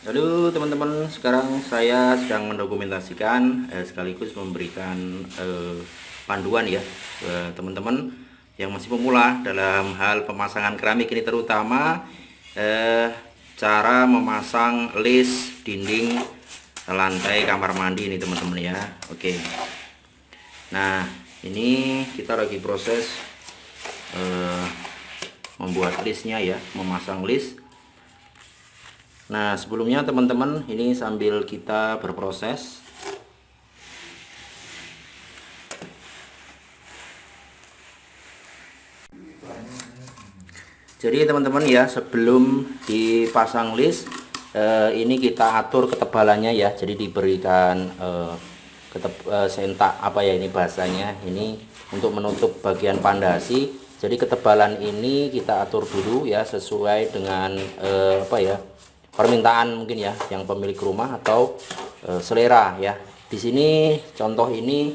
Halo teman-teman, sekarang saya sedang mendokumentasikan sekaligus memberikan panduan ya ke teman-teman yang masih pemula dalam hal pemasangan keramik ini, terutama cara memasang list dinding lantai kamar mandi ini teman-teman ya. Oke. Nah, ini kita lagi proses membuat listnya ya, memasang list. Nah, sebelumnya teman-teman, ini sambil kita berproses, jadi teman-teman ya, sebelum dipasang list ini kita atur ketebalannya ya. Jadi diberikan sentak apa ya, ini bahasanya, ini untuk menutup bagian pondasi. Jadi ketebalan ini kita atur dulu ya, sesuai dengan apa ya, permintaan mungkin ya yang pemilik rumah atau selera ya. Di sini contoh ini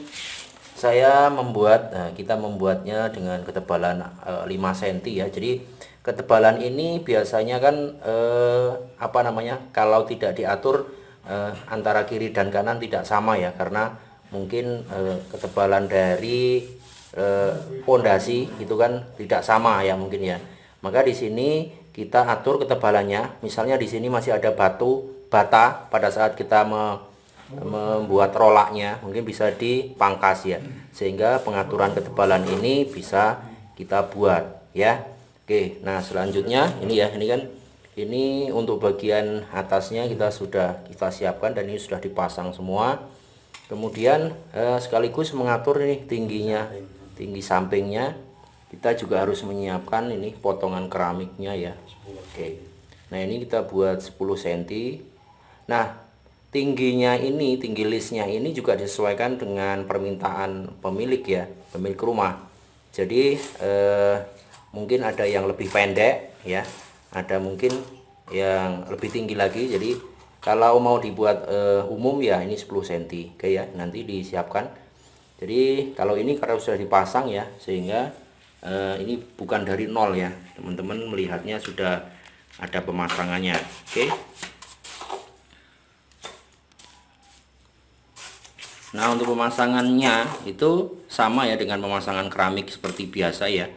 saya membuat, kita membuatnya dengan ketebalan 5 cm ya. Jadi ketebalan ini biasanya kan apa namanya, kalau tidak diatur antara kiri dan kanan tidak sama ya, karena mungkin ketebalan dari pondasi itu kan tidak sama ya mungkin ya. Maka di sini kita atur ketebalannya. Misalnya di sini masih ada bata pada saat kita membuat rolaknya, mungkin bisa dipangkas ya, sehingga pengaturan ketebalan ini bisa kita buat ya. Oke, nah selanjutnya ini ya, ini kan ini untuk bagian atasnya kita siapkan dan ini sudah dipasang semua. Kemudian sekaligus mengatur ini tingginya, tinggi sampingnya. Kita juga harus menyiapkan ini potongan keramiknya ya. Oke. Nah, ini kita buat 10 cm. Nah, tingginya ini, tinggi listnya ini juga disesuaikan dengan permintaan pemilik ya, pemilik rumah. Jadi mungkin ada yang lebih pendek ya, ada mungkin yang lebih tinggi lagi. Jadi kalau mau dibuat umum ya ini 10 cm. Oke ya, nanti disiapkan. Jadi kalau ini karena sudah dipasang ya, sehingga ini bukan dari nol ya, teman-teman melihatnya sudah ada pemasangannya. Oke. Nah, untuk pemasangannya itu sama ya dengan pemasangan keramik seperti biasa ya.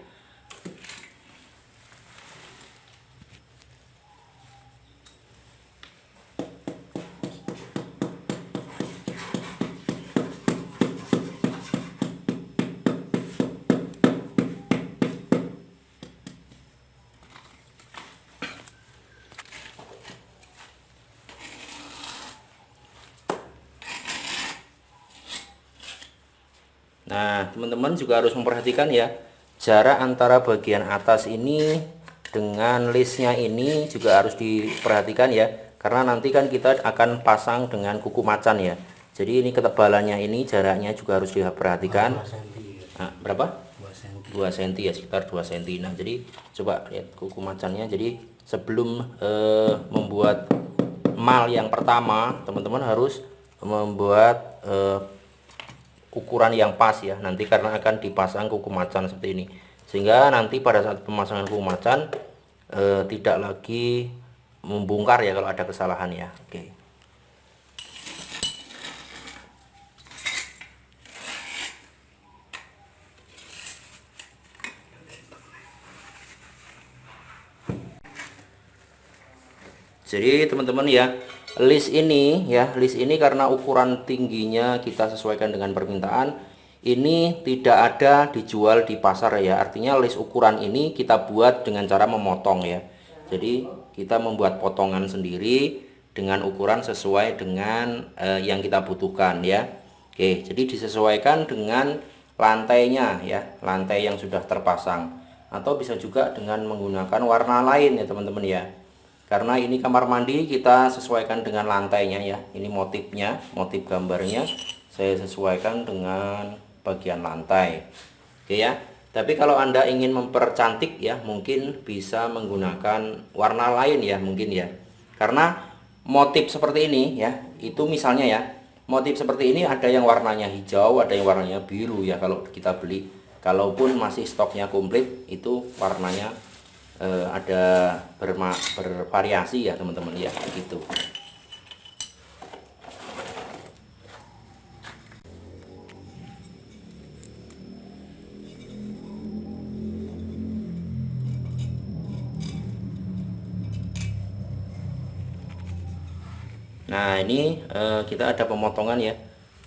Nah, teman-teman juga harus memperhatikan ya, jarak antara bagian atas ini dengan listnya ini juga harus diperhatikan ya, karena nanti kan kita akan pasang dengan kuku macan ya. Jadi ini ketebalannya, ini jaraknya juga harus diperhatikan. Nah, berapa? 2 cm ya, sekitar 2 cm. Nah, jadi coba lihat kuku macannya. Jadi sebelum membuat mal yang pertama, teman-teman harus membuat ukuran yang pas ya, nanti karena akan dipasang kuku macan seperti ini, sehingga nanti pada saat pemasangan kuku macan tidak lagi membongkar ya kalau ada kesalahan ya. Oke. Jadi teman-teman ya, list ini ya, list ini karena ukuran tingginya kita sesuaikan dengan permintaan, ini tidak ada dijual di pasar ya. Artinya list ukuran ini kita buat dengan cara memotong ya. Jadi kita membuat potongan sendiri dengan ukuran sesuai dengan yang kita butuhkan ya. Oke, jadi disesuaikan dengan lantainya ya, lantai yang sudah terpasang, atau bisa juga dengan menggunakan warna lain ya teman-teman ya. Karena ini kamar mandi, kita sesuaikan dengan lantainya ya. Ini motifnya, motif gambarnya saya sesuaikan dengan bagian lantai. Oke ya. Tapi kalau Anda ingin mempercantik ya, mungkin bisa menggunakan warna lain ya mungkin ya. Karena motif seperti ini ya, itu misalnya ya, motif seperti ini ada yang warnanya hijau, ada yang warnanya biru ya kalau kita beli. Kalaupun masih stoknya komplit, itu warnanya ada bervariasi ya teman-teman ya, gitu. Nah ini kita ada pemotongan ya,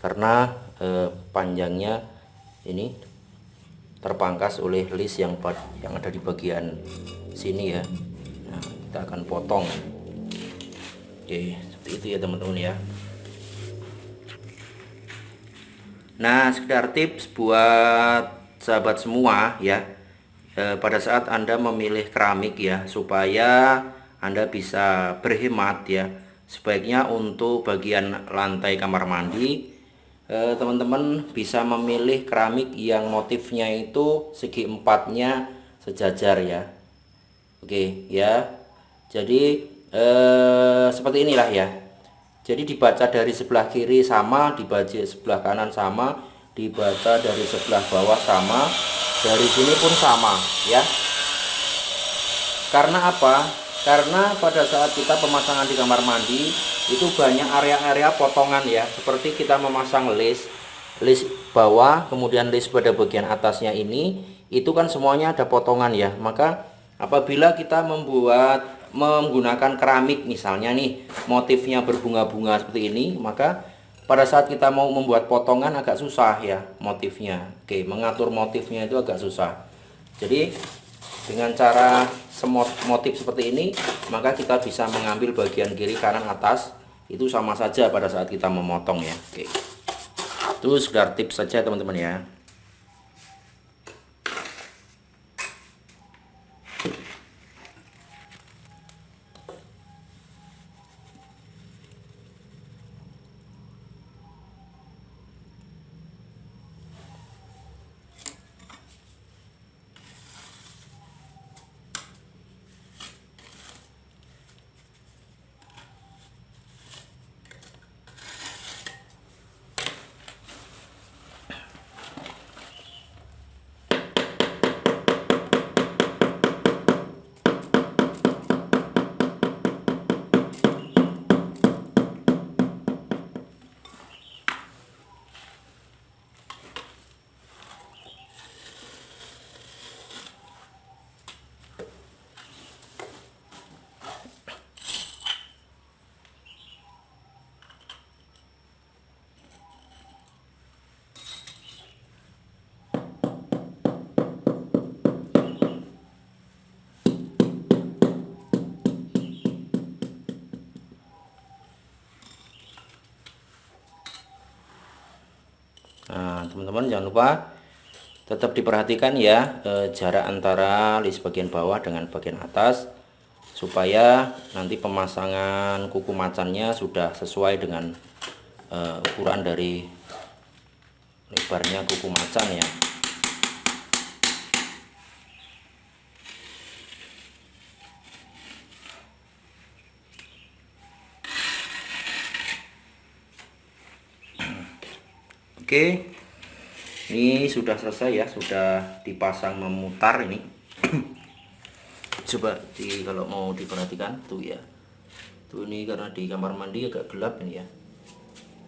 karena panjangnya ini terpangkas oleh list yang ada di bagian sini ya. Nah, kita akan potong. Oke, seperti itu ya teman-teman ya. Nah, sekedar tips buat sahabat semua ya, pada saat Anda memilih keramik ya, supaya Anda bisa berhemat ya, sebaiknya untuk bagian lantai kamar mandi, teman-teman bisa memilih keramik yang motifnya itu segi empatnya sejajar ya. Oke ya, jadi seperti inilah ya. Jadi dibaca dari sebelah kiri sama, dibaca sebelah kanan sama, dibaca dari sebelah bawah sama, dari sini pun sama ya. Karena apa? Karena pada saat kita pemasangan di kamar mandi itu banyak area-area potongan ya, seperti kita memasang list bawah, kemudian list pada bagian atasnya ini, itu kan semuanya ada potongan ya. Maka apabila kita menggunakan keramik misalnya nih, motifnya berbunga-bunga seperti ini, maka pada saat kita mau membuat potongan agak susah ya motifnya. Oke, mengatur motifnya itu agak susah. Jadi dengan cara motif seperti ini, maka kita bisa mengambil bagian kiri, kanan, atas, itu sama saja pada saat kita memotong ya. Oke, itu sekedar tips saja teman-teman ya. Nah, teman-teman jangan lupa tetap diperhatikan ya jarak antara list bagian bawah dengan bagian atas, supaya nanti pemasangan kuku macannya sudah sesuai dengan ukuran dari lebarnya kuku macan ya. Oke, ini sudah selesai ya, sudah dipasang memutar ini. Coba kalau mau diperhatikan tuh ya, tuh ini karena di kamar mandi agak gelap ini ya,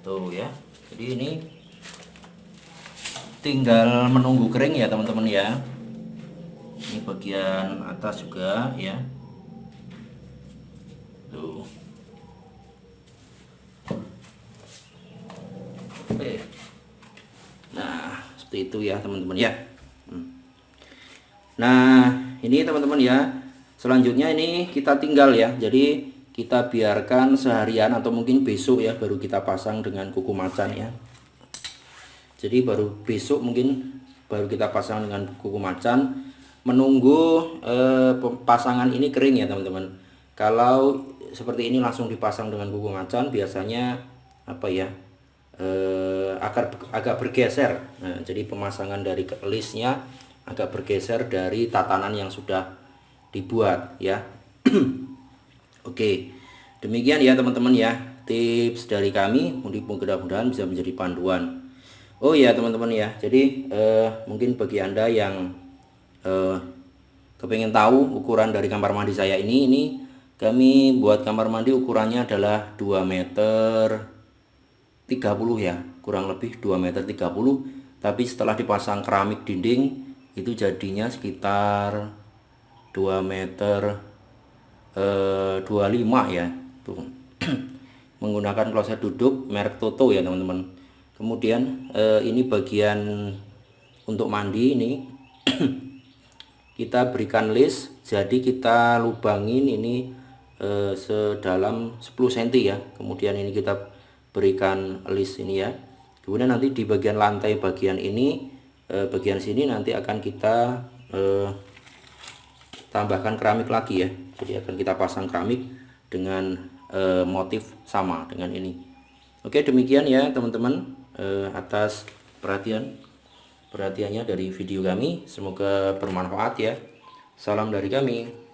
tuh ya. Jadi ini tinggal menunggu kering ya teman-teman ya. Ini bagian atas juga ya, tuh. Oke, nah seperti itu ya teman-teman ya. Nah ini teman-teman ya, selanjutnya ini kita tinggal ya, jadi kita biarkan seharian atau mungkin besok ya baru kita pasang dengan kuku macan ya. Jadi baru besok mungkin baru kita pasang dengan kuku macan, menunggu pasangan ini kering ya teman-teman. Kalau seperti ini langsung dipasang dengan kuku macan biasanya apa ya, agak bergeser. Nah, jadi pemasangan dari listnya agak bergeser dari tatanan yang sudah dibuat ya. Oke, demikian ya teman-teman ya tips dari kami, mudah-mudahan bisa menjadi panduan. Oh ya teman-teman ya, jadi mungkin bagi Anda yang kepengen tahu ukuran dari kamar mandi saya ini kami buat kamar mandi ukurannya adalah 2 meter 30 ya, kurang lebih 2 meter 30, tapi setelah dipasang keramik dinding itu jadinya sekitar 2 meter 25 ya tuh. menggunakan kloset duduk merek Toto ya teman-teman. Kemudian ini bagian untuk mandi ini kita berikan list, jadi kita lubangin ini sedalam 10 cm ya. Kemudian ini kita berikan list ini ya. Kemudian nanti di bagian lantai bagian ini bagian sini nanti akan kita tambahkan keramik lagi ya. Jadi akan kita pasang keramik dengan motif sama dengan ini. Oke, demikian ya teman-teman, atas perhatiannya dari video kami, semoga bermanfaat ya. Salam dari kami.